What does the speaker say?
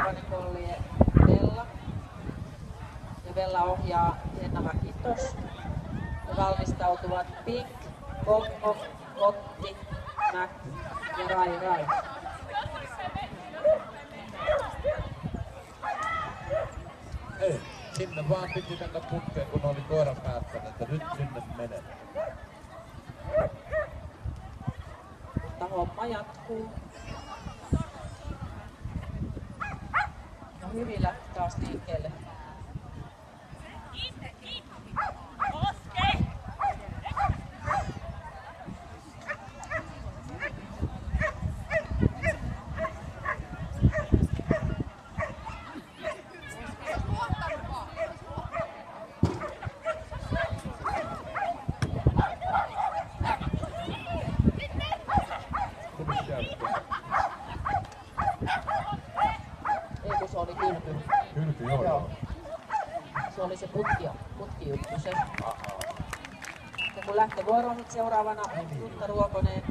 seuraavainen kolli Bella. Ja Bella ohjaa Henna Kitos. Ja valmistautuvat Pink, Kokko, Kotti, Mac ja Rai. Ei, sinne vaan piti mennä putkeen, kun oli koira päättänyt, että nyt sinne menee. Mutta homma jatkuu. No hyvin lähti taas liikkeelle. Ei kun se oli kylpy. Kylpy, joo. Se oli se putkijuttu se. Ja kun lähtövuoro on nyt seuraavana Jutta Ruokonen.